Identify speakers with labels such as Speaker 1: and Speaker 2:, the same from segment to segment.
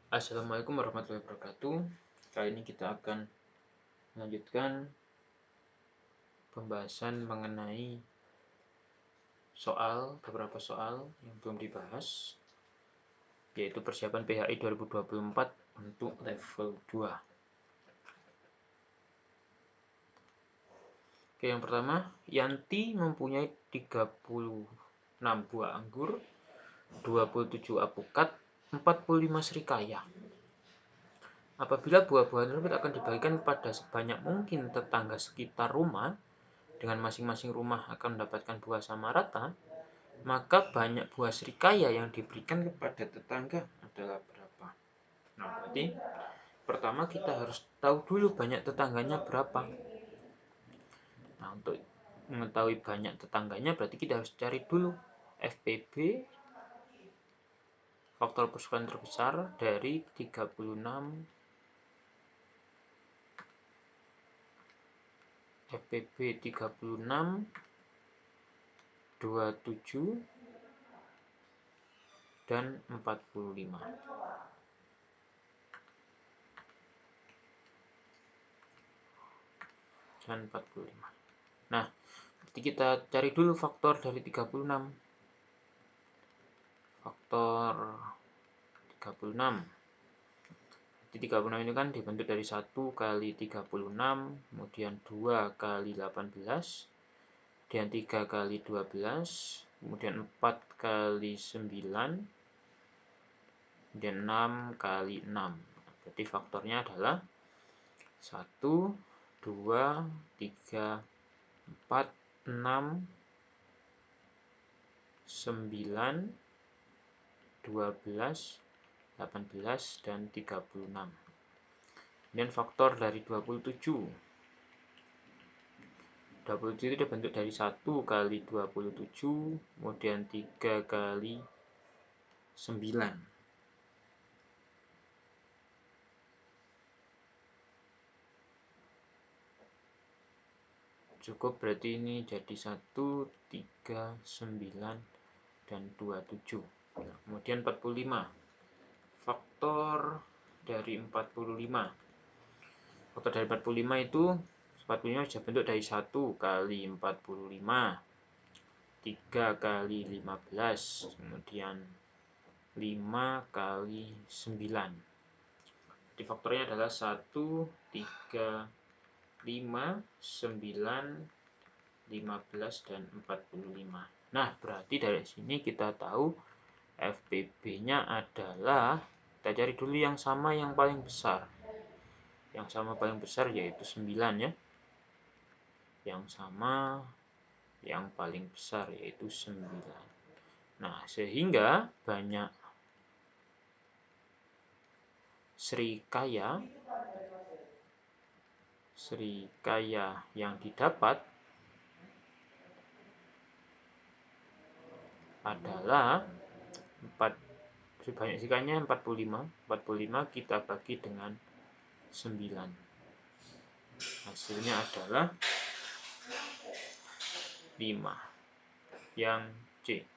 Speaker 1: Assalamualaikum warahmatullahi wabarakatuh. Kali ini kita akan melanjutkan pembahasan mengenai beberapa soal yang belum dibahas, yaitu persiapan PHI 2024 untuk level 2. Oke, yang pertama, Yanti mempunyai 36 buah anggur, 27 apukat, 45 serikaya. Apabila buah-buahan tersebut akan dibagikan kepada sebanyak mungkin tetangga sekitar rumah, dengan masing-masing rumah akan mendapatkan buah sama rata, maka banyak buah serikaya yang diberikan kepada tetangga adalah berapa? Nah, berarti pertama kita harus tahu dulu banyak tetangganya berapa. Nah, untuk mengetahui banyak tetangganya berarti kita harus cari dulu FPB, faktor persusuan terbesar dari 36 FPB 36, 27, dan 45. Dan 45. Nah, jadi kita cari dulu faktor dari 36. Faktor 36. Jadi 36 ini kan dibentuk dari 1 kali 36, kemudian 2 kali 18, kemudian 3 kali 12, kemudian 4 kali 9, kemudian 6 kali 6. Berarti faktornya adalah 1, 2, 3, 4, 6, 9, 12, 18, dan 36. Kemudian faktor dari 27. 27 itu dibentuk dari 1 kali 27, kemudian 3 kali 9. Cukup, berarti ini jadi 1, 3, 9, dan 27. Kemudian 45. Faktor dari 45. Faktor dari 45 itu 45 bisa bentuk dari 1 kali 45, 3 kali 15, kemudian 5 kali 9. Jadi faktornya adalah 1, 3, 5, 9, 15, dan 45. Nah, berarti dari sini kita tahu FPB-nya adalah, kita cari dulu yang sama yang paling besar. Yang sama paling besar yaitu 9 ya. Yang sama yang paling besar yaitu 9. Nah, sehingga banyak serikaya yang didapat adalah 4. Banyak serikayanya 45. 45 kita bagi dengan 9. Hasilnya adalah 5. Yang C.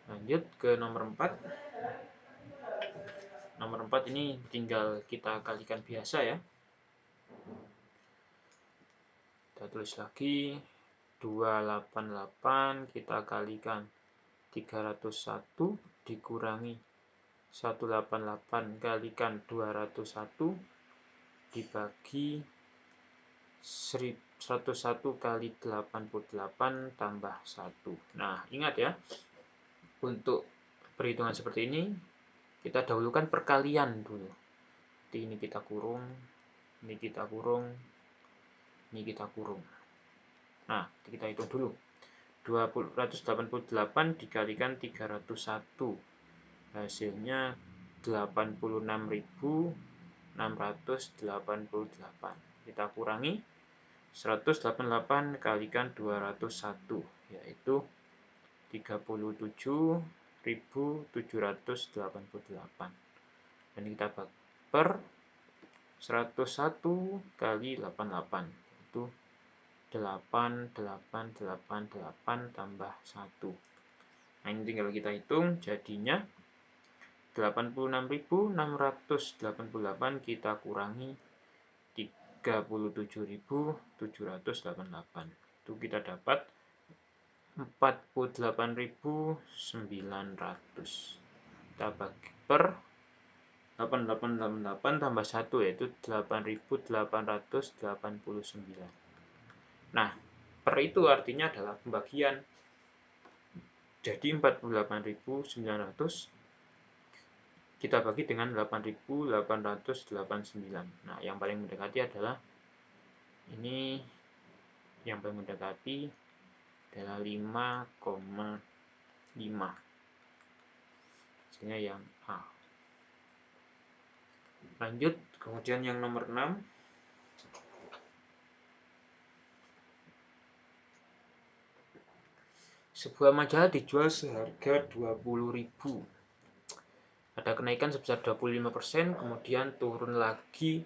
Speaker 1: Lanjut ke nomor 4. Nomor 4 ini tinggal kita kalikan biasa ya. Kita tulis lagi 288 kita kalikan 301 dikurangi 188 kalikan 201 dibagi 101 kali 88 tambah 1. Nah, ingat ya, untuk perhitungan seperti ini kita dahulukan perkalian dulu. Jadi ini kita kurung, ini kita kurung, ini kita kurung. Nah, kita hitung dulu. 288 dikalikan 301. Hasilnya 86.688. Kita kurangi 188 kalikan 201, yaitu 37.788. Dan kita per 101 kali 88, itu 8888 tambah 1. Nah, ini tinggal kita hitung, jadinya 86.688 kita kurangi 37.788. Itu kita dapat 48.900. Kita bagi per 8888 tambah 1 yaitu 8.889. Nah, per itu artinya adalah pembagian. Jadi 48.900 kita bagi dengan 8.889. Nah, yang paling mendekati adalah ini, yang paling mendekati adalah 5,5. Hasilnya yang A. Lanjut, kemudian yang nomor 6. Sebuah majalah dijual seharga 20.000. Ada kenaikan sebesar 25%, kemudian turun lagi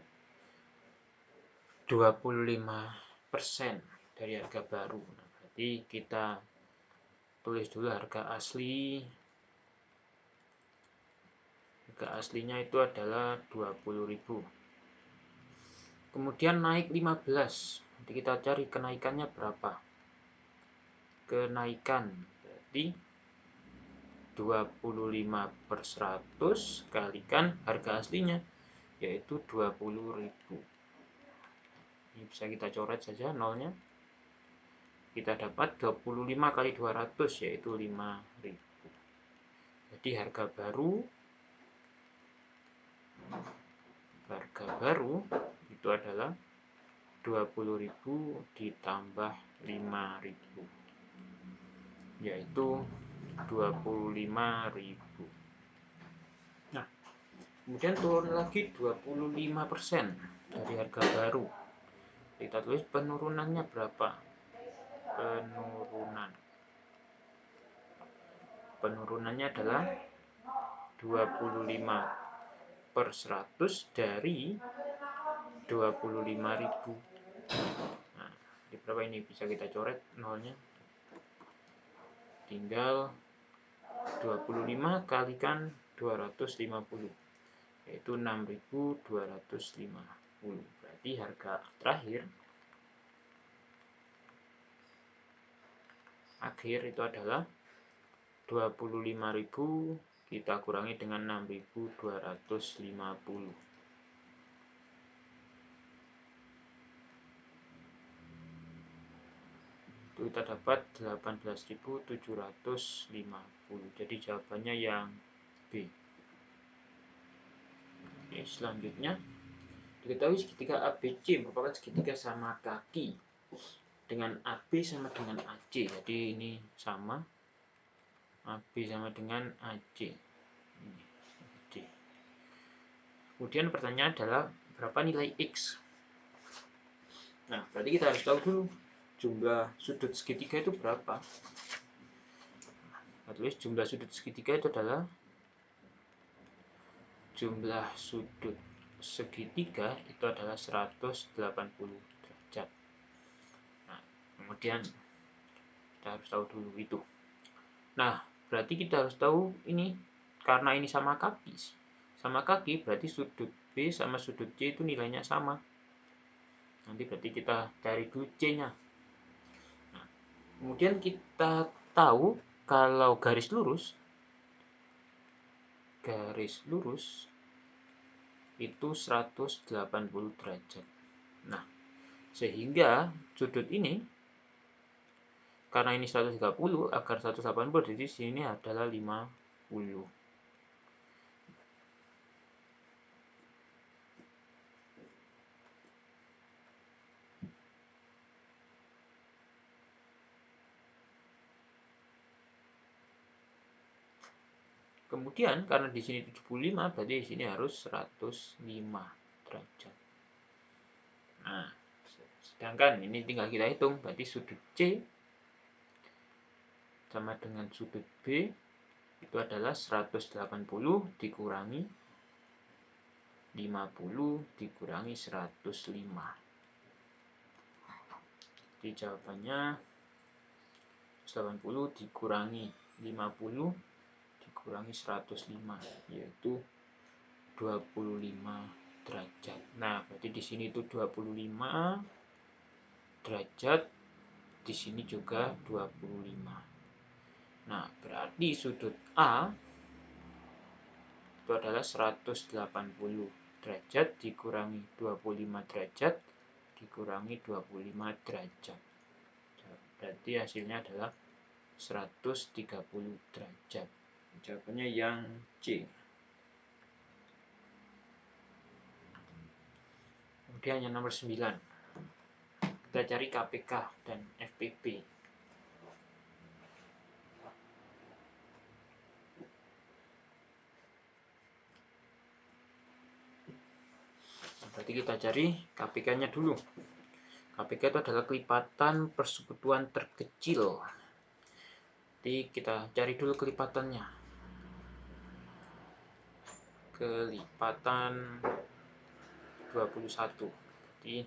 Speaker 1: 25% dari harga baru. Nah, berarti kita tulis dulu harga asli. Harga aslinya itu adalah 20.000. Kemudian naik 15. Nanti kita cari kenaikannya berapa. Kenaikan berarti 25/100 kalikan harga aslinya, yaitu 20.000. Ini bisa kita coret saja nolnya. Kita dapat 25 kali 200 yaitu 5.000. Jadi harga baru itu adalah 20.000 ditambah 5.000, yaitu 25.000. Nah, kemudian turun lagi 25% dari harga baru. Kita tulis penurunannya berapa. Penurunannya adalah 25/100 dari 25.000. Nah, di berapa ini bisa kita coret nolnya. Tinggal 25 kalikan 250, yaitu 6.250. Berarti harga terakhir akhir itu adalah 25.000 kita kurangi dengan 6.250. Itu kita dapat 18.750. Jadi jawabannya yang B. Oke, selanjutnya diketahui segitiga ABC merupakan segitiga sama kaki dengan AB sama dengan AC. Jadi ini sama, AB sama dengan AC. Kemudian pertanyaan adalah berapa nilai X. Nah, berarti kita harus tahu dulu jumlah sudut segitiga itu berapa. Nah, tulis jumlah sudut segitiga itu adalah jumlah sudut segitiga itu adalah 180 derajat. Nah, kemudian kita harus tahu dulu itu. Nah, berarti kita harus tahu ini, karena ini sama kaki. Sama kaki berarti sudut B sama sudut C itu nilainya sama. Nanti berarti kita cari dulu C-nya. Nah, kemudian kita tahu kalau garis lurus itu 180 derajat. Nah, sehingga sudut ini, karena ini 130, agar 180 jadi sini adalah 50. Kemudian karena di sini 75, berarti di sini harus 105 derajat. Nah, sedangkan ini tinggal kita hitung, berarti sudut C sama dengan sudut B itu adalah 180 dikurangi 50 dikurangi 105. Jadi jawabannya 180 dikurangi 50 dikurangi 105, yaitu 25 derajat. Nah, berarti di sini itu 25 derajat, di sini juga 25. Nah, berarti sudut A itu adalah 180 derajat dikurangi 25 derajat dikurangi 25 derajat. Berarti hasilnya adalah 130 derajat. Jawabannya yang C. Kemudian yang nomor 9. Kita cari KPK dan FPB. Berarti kita cari KPK-nya dulu. KPK itu adalah kelipatan persekutuan terkecil. Jadi kita cari dulu kelipatannya. Kelipatan 21. Jadi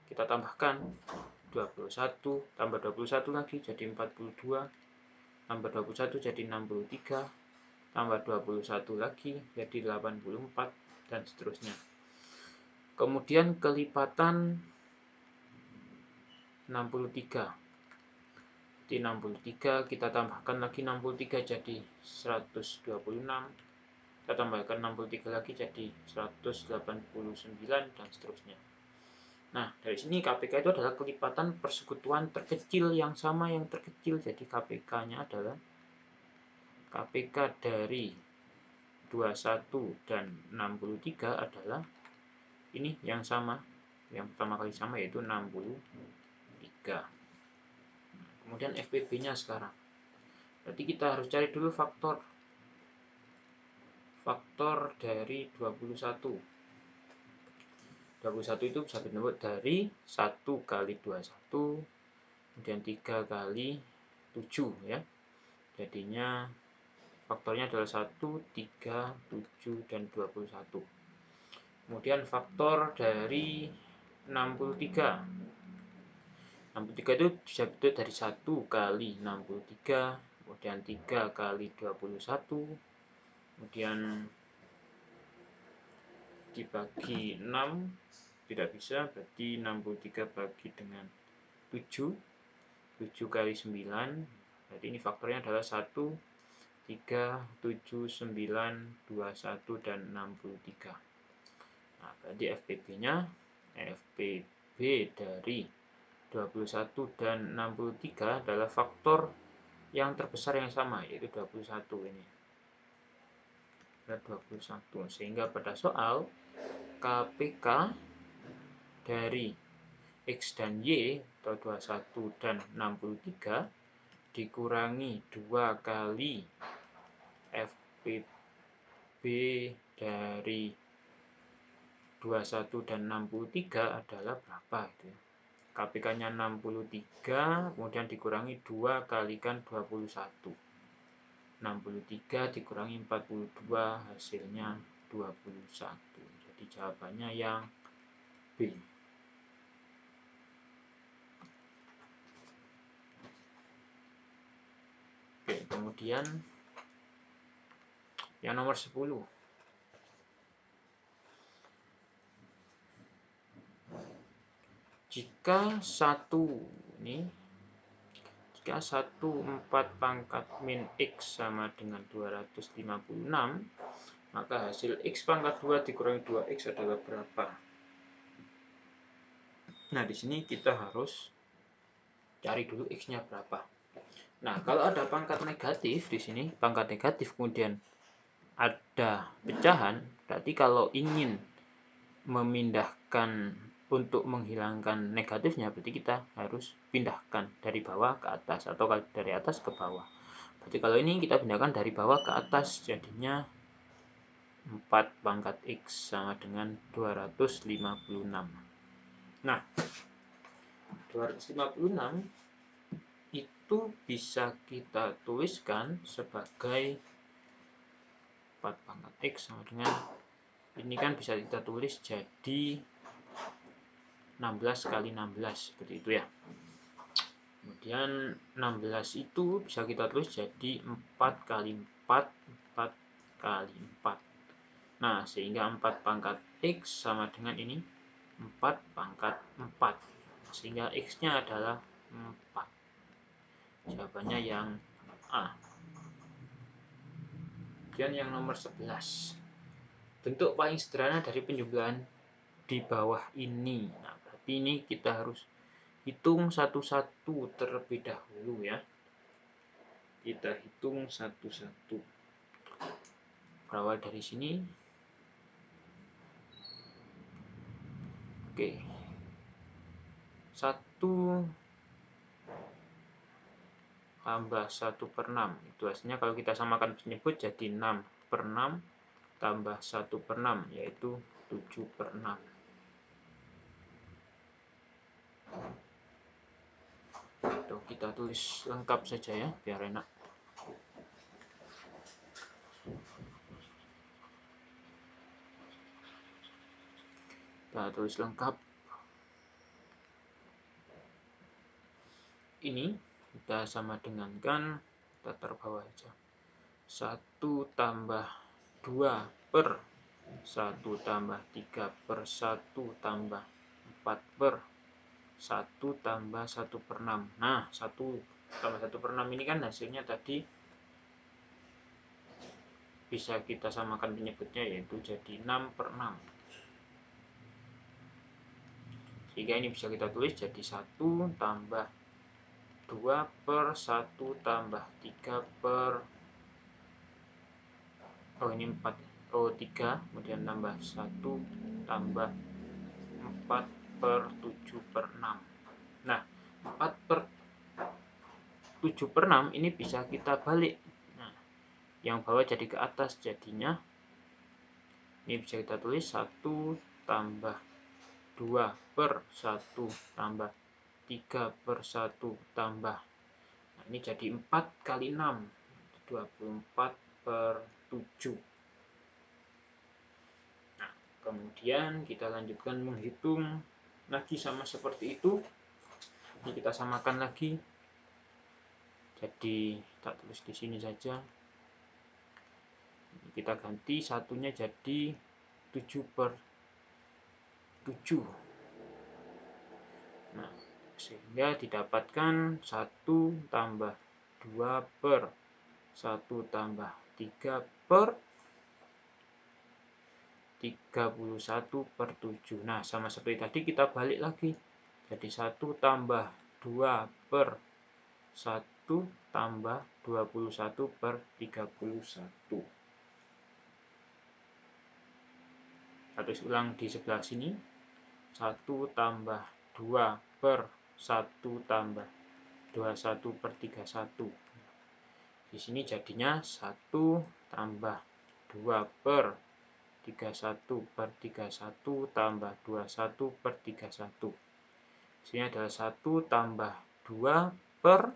Speaker 1: kita tambahkan 21 tambah 21 lagi jadi 42, tambah 21 jadi 63, tambah 21 lagi jadi 84, dan seterusnya. Kemudian kelipatan 63. Di 63 kita tambahkan lagi 63 jadi 126. Kita tambahkan 63 lagi jadi 189, dan seterusnya. Nah, dari sini KPK itu adalah kelipatan persekutuan terkecil yang sama yang terkecil. Jadi KPK-nya adalah KPK dari 21 dan 63 adalah ini yang sama. Yang pertama kali sama yaitu 63. Kemudian FPB-nya sekarang. Berarti kita harus cari dulu faktor dari 21. 21 itu bisa dibentuk dari 1 kali 21, kemudian 3 kali 7 ya. Jadinya faktornya adalah 1, 3, 7, dan 21. Kemudian faktor dari 63. 63 itu bisa dibentuk dari 1 kali 63, kemudian 3 kali 21, kemudian dibagi 6 tidak bisa, berarti 63 bagi dengan 7 kali 9, berarti ini faktornya adalah 1, 3, 7, 9, 21, dan 63. Nah, berarti FPB-nya FPB dari 21 dan 63 adalah faktor yang terbesar yang sama, yaitu 21 ini. 21. Sehingga pada soal KPK dari X dan Y atau 21 dan 63 dikurangi 2 kali FPB dari 21 dan 63 adalah berapa itu ya? KPK-nya 63, kemudian dikurangi 2 kalikan 21. 63 dikurangi 42, hasilnya 21. Jadi jawabannya yang B. Oke, kemudian yang nomor 10. Jika 4 pangkat min X sama dengan 256, maka hasil X pangkat 2 dikurangi 2X adalah berapa? Nah, di sini kita harus cari dulu X-nya berapa. Nah, kalau ada pangkat negatif di sini, pangkat negatif kemudian ada pecahan, berarti kalau ingin memindahkan untuk menghilangkan negatifnya, berarti kita harus pindahkan dari bawah ke atas atau dari atas ke bawah. Berarti kalau ini kita pindahkan dari bawah ke atas, jadinya 4 pangkat X sama dengan 256. Nah, 256 itu bisa kita tuliskan sebagai 4 pangkat X sama dengan, ini kan bisa kita tulis jadi 16 kali 16 seperti itu ya. Kemudian 16 itu bisa kita tulis jadi 4 kali 4 kali 4. Nah, sehingga 4 pangkat X sama dengan ini 4 pangkat 4. Sehingga X-nya adalah 4. Jawabannya yang A. Kemudian yang nomor 11. Bentuk paling sederhana dari penjumlahan di bawah ini. Nah, berarti ini kita harus hitung satu-satu terlebih dahulu ya. Kita hitung satu-satu. Berawal dari sini. Oke. 1 tambah 1/6. Itu hasilnya kalau kita samakan penyebut jadi 6/6 tambah 1/6, yaitu 7/6. Tuh, kita tulis lengkap saja ya, biar enak. Kita tulis lengkap. Ini kita sama dengankan, kita terbawah aja. 1 tambah 2 per 1 tambah 3 per 1 tambah 4 per 1 tambah 1/6. Nah, 1 tambah 1/6 ini kan hasilnya tadi bisa kita samakan penyebutnya, yaitu jadi 6/6. Sehingga ini bisa kita tulis jadi 1 tambah 2 per 1 tambah 3 per ini 4, 3, kemudian tambah 1 tambah 4 per 7/6. Nah, 4 per 7/6 ini bisa kita balik. Nah, yang bawah jadi ke atas, jadinya ini bisa kita tulis 1 tambah 2 per 1 tambah 3 per 1 tambah. Nah, ini jadi 4 kali 6, 24 per 7. Nah, kemudian kita lanjutkan menghitung lagi sama seperti itu. Ini kita samakan lagi. Jadi tak tulis di sini saja. Kita ganti satunya jadi 7/7. Nah, sehingga didapatkan 1 tambah 2 per 1 tambah 3 per 31/7. Nah, sama seperti tadi kita balik lagi. Jadi 1 tambah 2 per 1 tambah 21/31. Terus ulang di sebelah sini. 1 tambah 2 per 1 tambah 21/31. Di sini jadinya 1 tambah 2 per 31/31 tambah 21/31. Sini adalah 1 tambah 2 per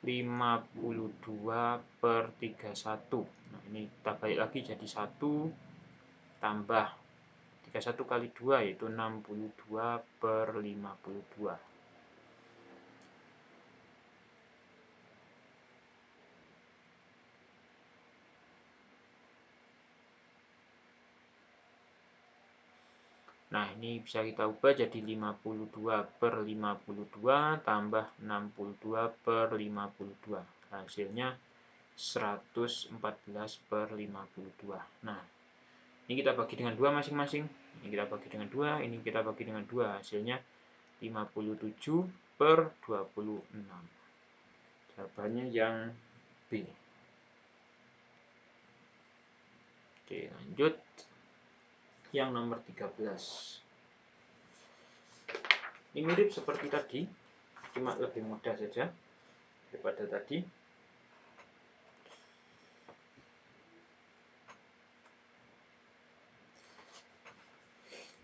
Speaker 1: 52/31. Nah, ini kita balik lagi jadi 1 tambah 31 kali 2, yaitu 62/52. Nah, ini bisa kita ubah jadi 52/52 tambah 62/52. Hasilnya 114/52. Nah, ini kita bagi dengan 2 masing-masing. Ini kita bagi dengan 2, ini kita bagi dengan 2. Hasilnya 57/26. Jawabannya yang B. Oke, lanjut. Yang nomor 13. Ini mirip seperti tadi, cuma lebih mudah saja daripada tadi.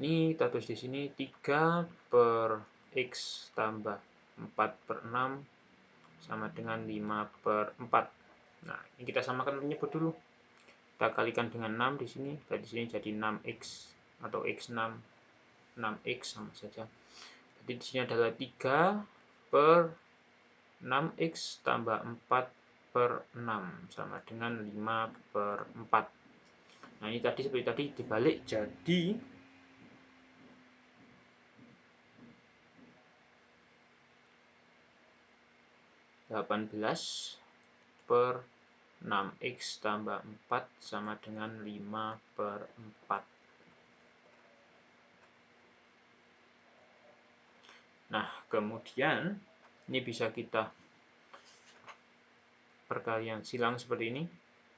Speaker 1: Ini kita tulis di sini 3 per X tambah 4/6 sama dengan 5/4. Nah, ini kita samakan penyebut dulu. Kita kalikan dengan 6 di sini. Dan di sini jadi 6X atau X6. 6X sama saja. Jadi di sini adalah 3 per 6X tambah 4 per 6 sama dengan 5 per 4. Nah ini tadi seperti tadi dibalik jadi 18 per 6x tambah 4 sama dengan 5 per 4. Nah, kemudian ini bisa kita perkalian silang seperti ini.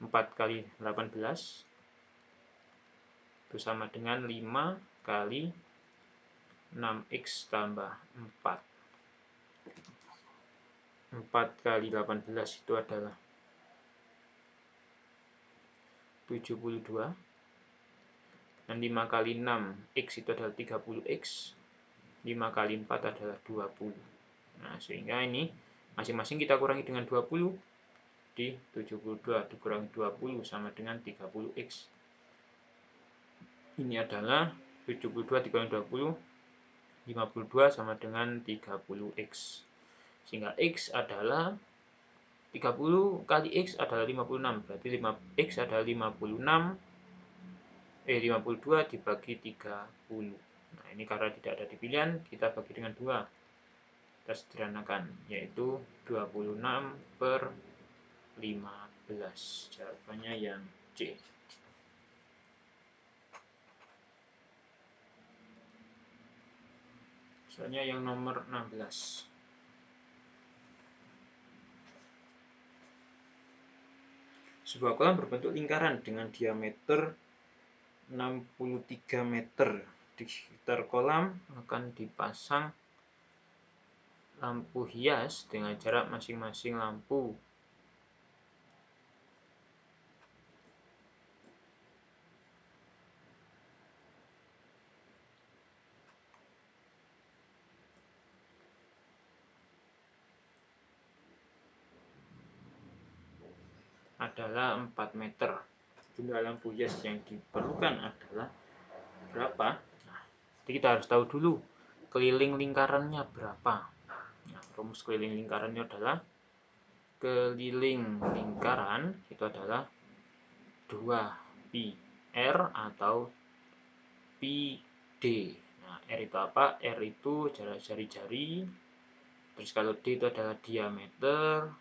Speaker 1: 4 kali 18 itu sama dengan 5 kali 6x tambah 4. 4 kali 18 itu adalah 72. Dan 5 kali 6x itu adalah 30x. 5 kali 4 adalah 20. Nah, sehingga ini masing-masing kita kurangi dengan 20. Di 72 dikurangi 20 sama dengan 30x. Ini adalah 72 dikurangi 20, 52 sama dengan 30x. Sehingga x adalah 30 kali x adalah 56. Berarti 5x adalah 52 dibagi 30. Nah, ini karena tidak ada di pilihan, kita bagi dengan 2. Kita sederhanakan, yaitu 26 per 15. Jawabannya yang C. Soalnya yang nomor 16. Sebuah kolam berbentuk lingkaran dengan diameter 63 meter. Di sekitar kolam akan dipasang lampu hias dengan jarak masing-masing lampu adalah 4 meter. Jumlah lampu hias yang diperlukan adalah berapa? Nah, jadi kita harus tahu dulu keliling lingkarannya berapa. Nah, rumus keliling lingkarannya adalah keliling lingkaran itu adalah 2pi r atau pi d. Nah, R itu apa? R itu jarak jari-jari. Terus kalau D itu adalah diameter.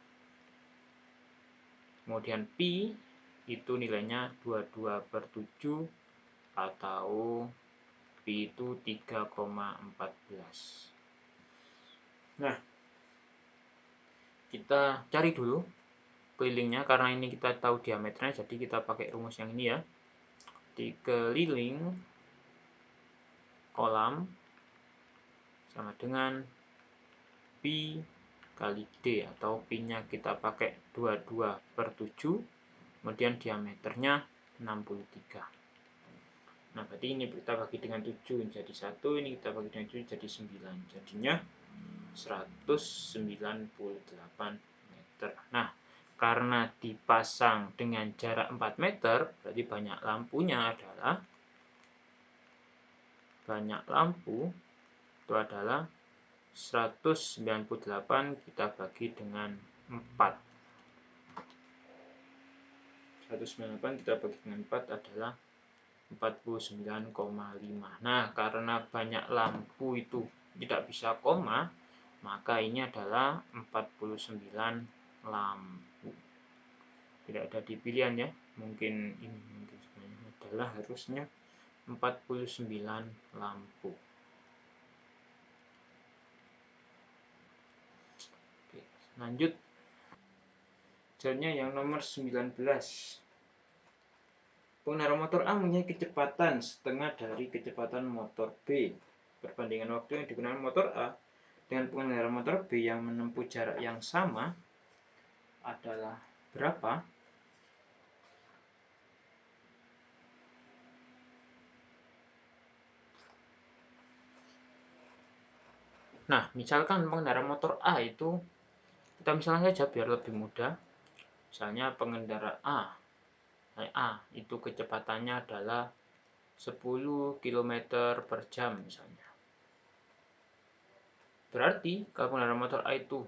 Speaker 1: Kemudian pi itu nilainya 22 per 7 atau pi itu 3,14. Nah, kita cari dulu kelilingnya karena ini kita tahu diameternya, jadi kita pakai rumus yang ini ya. Di keliling kolam sama dengan pi kali D, atau pi-nya kita pakai 22 per 7, kemudian diameternya 63. Nah, berarti ini kita bagi dengan 7 jadi 1, ini kita bagi dengan 7 jadi 9. Jadinya 198 meter. Nah, karena dipasang dengan jarak 4 meter, berarti banyak lampunya adalah itu adalah 198 kita bagi dengan 4. 198 kita bagi dengan 4 adalah 49,5. Nah, karena banyak lampu itu tidak bisa koma, maka ini adalah 49 lampu. Tidak ada di pilihan ya. Mungkin ini sebenarnya adalah harusnya 49 lampu. Oke, lanjut. Jawabannya yang nomor 19. Pengendara motor A mempunyai kecepatan setengah dari kecepatan motor B. Perbandingan waktu yang digunakan motor A dengan pengendara motor B yang menempuh jarak yang sama adalah berapa? Nah, misalkan pengendara motor A itu, kita misalnya saja biar lebih mudah. Misalnya pengendara A itu kecepatannya adalah 10 km per jam misalnya. Berarti kalau pengendara motor A itu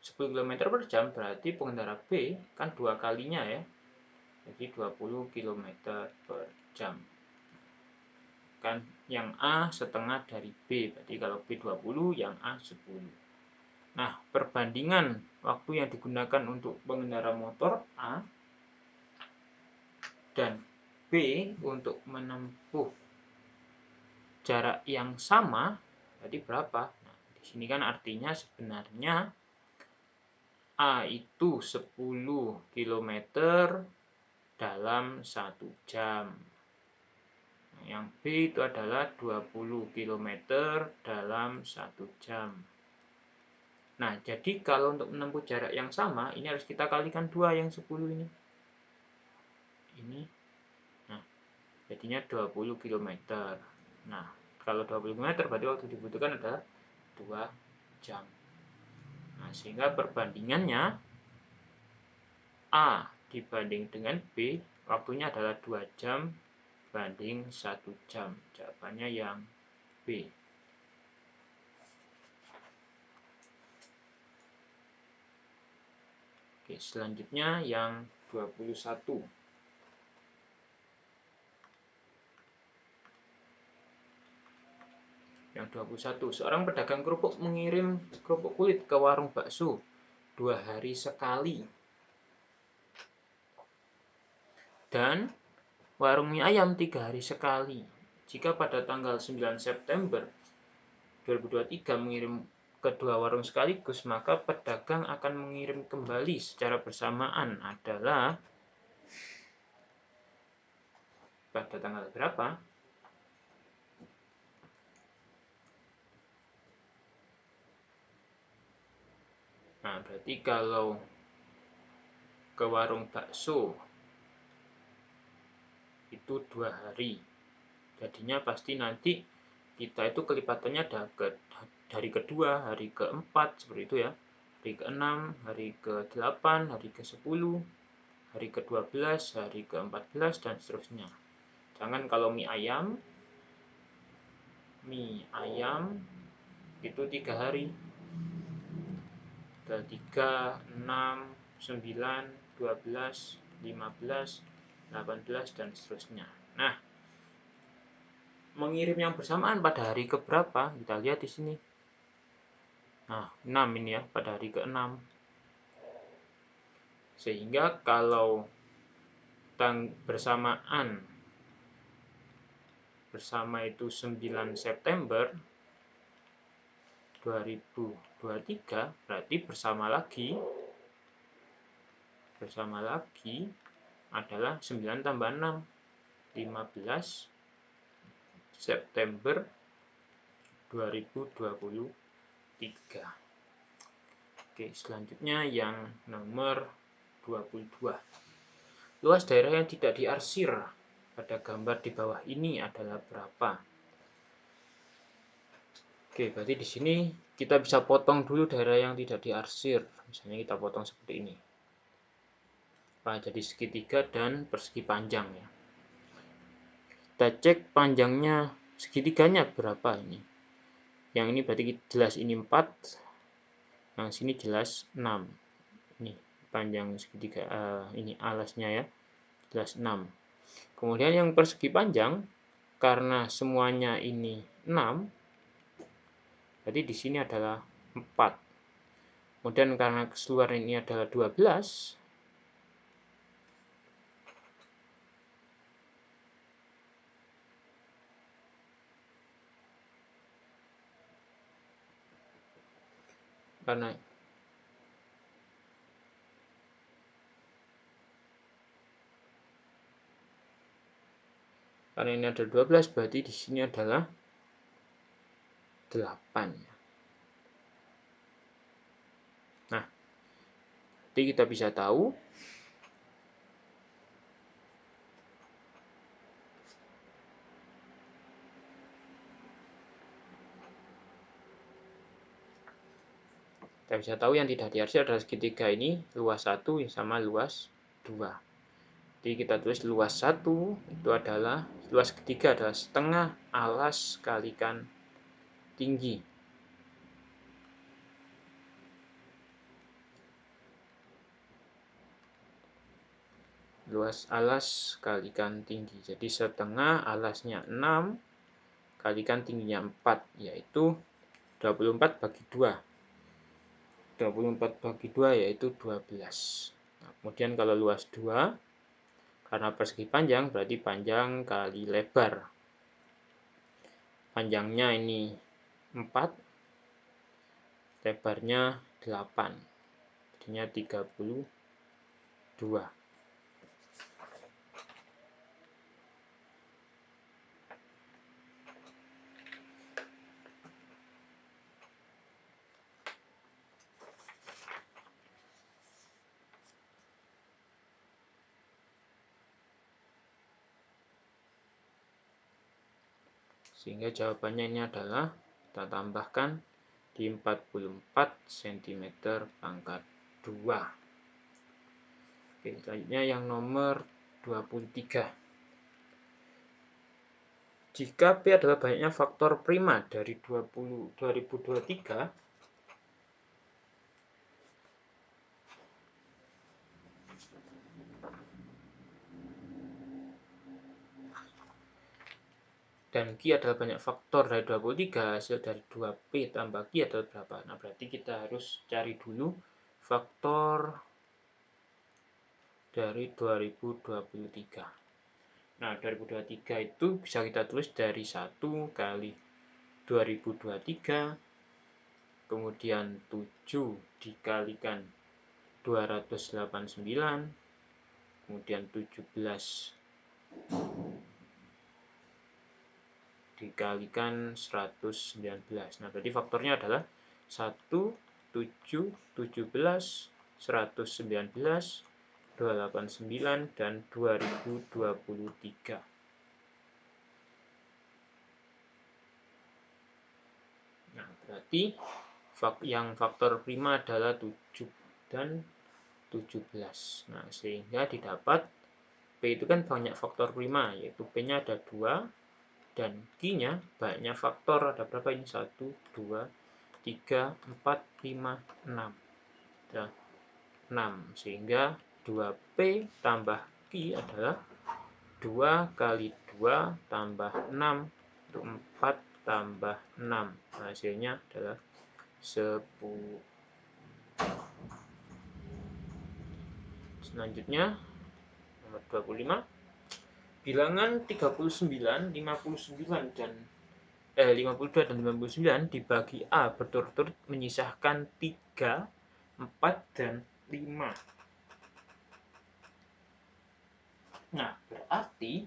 Speaker 1: 10 km per jam, berarti pengendara B kan 2 kalinya ya, jadi 20 km per jam. Kan yang A setengah dari B, berarti kalau B 20, yang A 10. Nah, perbandingan waktu yang digunakan untuk pengendara motor A dan B untuk menempuh jarak yang sama, berarti berapa? Nah, di sini kan artinya sebenarnya A itu 10 km dalam 1 jam. Yang B itu adalah 20 km dalam 1 jam. Nah, jadi kalau untuk menempuh jarak yang sama, ini harus kita kalikan 2 yang 10 ini. Ini. Nah, jadinya 20 km. Nah, kalau 20 km berarti waktu dibutuhkan adalah 2 jam. Nah, sehingga perbandingannya A dibanding dengan B, waktunya adalah 2 jam banding 1 jam. Jawabannya yang B. Oke, selanjutnya yang 21. Yang 21, seorang pedagang kerupuk mengirim kerupuk kulit ke warung bakso 2 hari sekali. Dan warung mie ayam 3 hari sekali. Jika pada tanggal 9 September 2023 mengirim kedua warung sekaligus, maka pedagang akan mengirim kembali secara bersamaan adalah pada tanggal berapa? Nah, berarti kalau ke warung bakso itu 2 hari, jadinya pasti nanti kita itu kelipatannya ada hari kedua, hari keempat, seperti itu ya, hari ke-6, hari ke-8, hari ke-10, hari ke-12, hari ke-14, dan seterusnya. Jangan kalau mie ayam itu 3 hari, ke 3, 6, 9, 12, 15, 18, dan seterusnya. Nah, mengirim yang bersamaan pada hari keberapa? Kita lihat di sini. Nah, 6 ini ya, pada hari ke-6. Sehingga kalau bersama itu 9 September 2023, berarti bersama lagi adalah 9 tambah 6, 15 September 2023. Oke, selanjutnya yang nomor 22. Luas daerah yang tidak diarsir pada gambar di bawah ini adalah berapa? Oke, berarti di sini kita bisa potong dulu daerah yang tidak diarsir. Misalnya kita potong seperti ini. Jadi segitiga dan persegi panjang ya. Kita cek panjangnya segitiganya berapa ini. Yang ini berarti jelas ini 4. Yang sini jelas 6. Ini panjang segitiga, ini alasnya ya. Jelas 6. Kemudian yang persegi panjang, karena semuanya ini 6, berarti di sini adalah 4. Kemudian karena keseluruhan ini adalah 12, karena ini ada 12, berarti di sini adalah 8. Nah, jadi kita bisa tahu yang tidak diarsir adalah segitiga ini, luas 1 sama luas 2. Jadi kita tulis luas 1 itu adalah, luas ketiga adalah setengah alas kalikan tinggi. luas alas kalikan tinggi. Jadi setengah alasnya 6 kalikan tingginya 4, yaitu 24 bagi 2. 24 bagi 2 yaitu 12. Nah, kemudian kalau luas 2, karena persegi panjang berarti panjang kali lebar. Panjangnya ini 4, lebarnya 8, jadinya 32. Sehingga jawabannya ini adalah, kita tambahkan di 44 cm pangkat 2. Oke, selanjutnya yang nomor 23. Jika P adalah banyaknya faktor prima dari 2023, dan Q adalah banyak faktor dari 23, hasil dari 2P tambah Q adalah berapa? Nah, berarti kita harus cari dulu faktor dari 2023. Nah, 2023 itu bisa kita tulis dari 1 kali 2023, kemudian 7 dikalikan 289, kemudian 17 dikalikan 119. Nah, berarti faktornya adalah 1, 7, 17, 119, 289, dan 2023. Nah, berarti yang faktor prima adalah 7 dan 17. Nah, sehingga didapat P itu kan banyak faktor prima, yaitu P-nya ada 2, dan Q-nya banyak faktor, ada berapa ini? 1, 2, 3, 4, 5, 6. Ada 6, sehingga 2P tambah Q adalah 2 kali 2 tambah 6, itu 4 tambah 6. Nah, hasilnya adalah 10. Selanjutnya, nomor 25. Bilangan 39, 59, dan 52 dan 59 dibagi A berturut-turut menyisahkan 3, 4, dan 5. Nah, berarti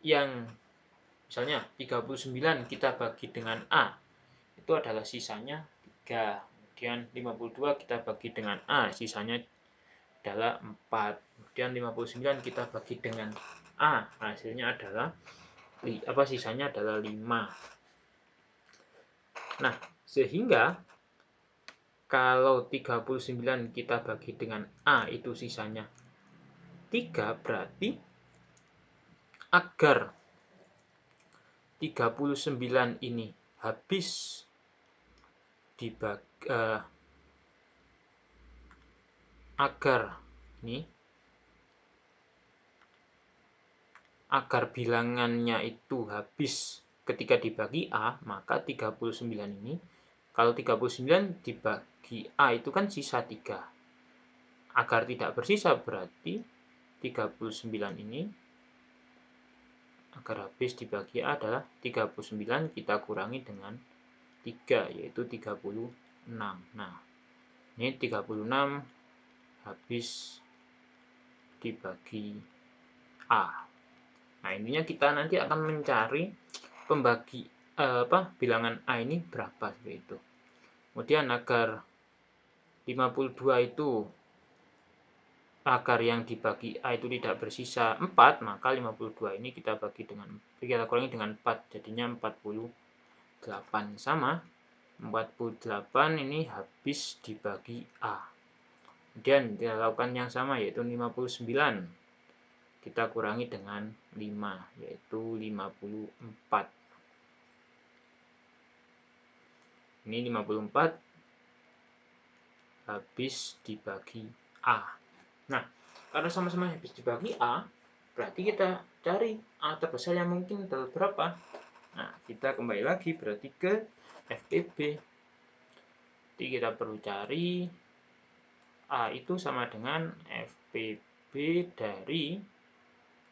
Speaker 1: yang misalnya 39 kita bagi dengan A, itu adalah sisanya 3. Kemudian 52 kita bagi dengan A, sisanya adalah 4. Kemudian 59 kita bagi dengan A, hasilnya adalah sisanya adalah 5. Nah, sehingga kalau 39 kita bagi dengan A itu sisanya 3, berarti agar 39 ini habis dibagi, agar bilangannya itu habis ketika dibagi A, maka 39 ini, kalau 39 dibagi A itu kan sisa 3. Agar tidak bersisa berarti 39 ini agar habis dibagi A adalah 39 kita kurangi dengan 3, yaitu 36. Nah, ini 36 habis dibagi A. Nah, intinya kita nanti akan mencari pembagi bilangan A ini berapa seperti itu. Kemudian agar 52 itu, agar yang dibagi A itu tidak bersisa 4, maka 52 ini kita kurangi dengan 4, jadinya 48. Sama 48 ini habis dibagi A. Kemudian kita lakukan yang sama, yaitu 59 kita kurangi dengan 5, yaitu 54. Ini 54 habis dibagi A. Nah, karena sama-sama habis dibagi A, berarti kita cari A terbesar yang mungkin adalah berapa. Nah, kita kembali lagi berarti ke FPB. Jadi kita perlu cari A itu sama dengan FPB dari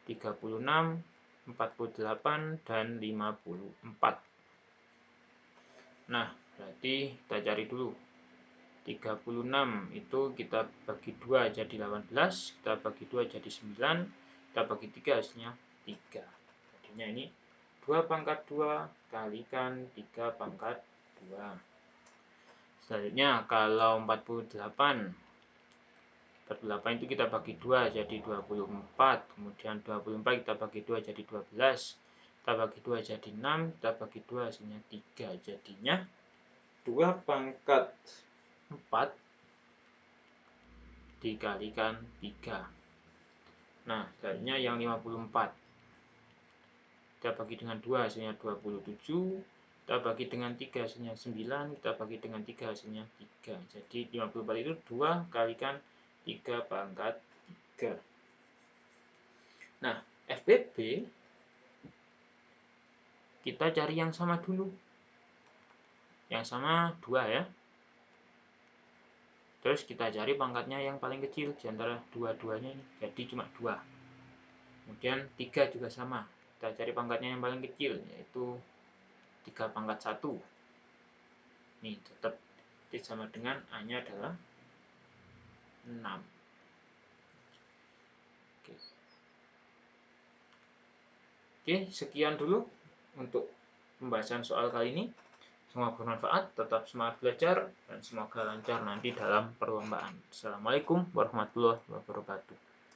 Speaker 1: 36, 48, dan 54. Nah, berarti kita cari dulu. 36 itu kita bagi 2 jadi 18, kita bagi 2 jadi 9, kita bagi 3 hasilnya 3. Jadinya ini 2 pangkat 2 kalikan 3 pangkat 2. Selanjutnya kalau 48 itu kita bagi 2 jadi 24, kemudian 24 kita bagi 2 jadi 12, kita bagi 2 jadi 6, kita bagi 2 hasilnya 3. Jadinya 2 pangkat 4 dikalikan 3. Nah, selanjutnya yang 54 kita bagi dengan 2 hasilnya 27, kita bagi dengan 3 hasilnya 9, kita bagi dengan 3 hasilnya 3. Jadi 54 itu 2 kalikan 3 pangkat 3. Nah, FPB kita cari yang sama dulu. Yang sama 2 ya. Terus kita cari pangkatnya yang paling kecil di antara dua-duanya ini. Jadi cuma 2. Kemudian 3 juga sama. Kita cari pangkatnya yang paling kecil, yaitu 3 pangkat 1. Ini tetap sama dengan A-nya adalah 6. Oke, sekian dulu untuk pembahasan soal kali ini. Semoga bermanfaat, tetap semangat belajar, dan semoga lancar nanti dalam perlombaan. Assalamualaikum warahmatullahi wabarakatuh.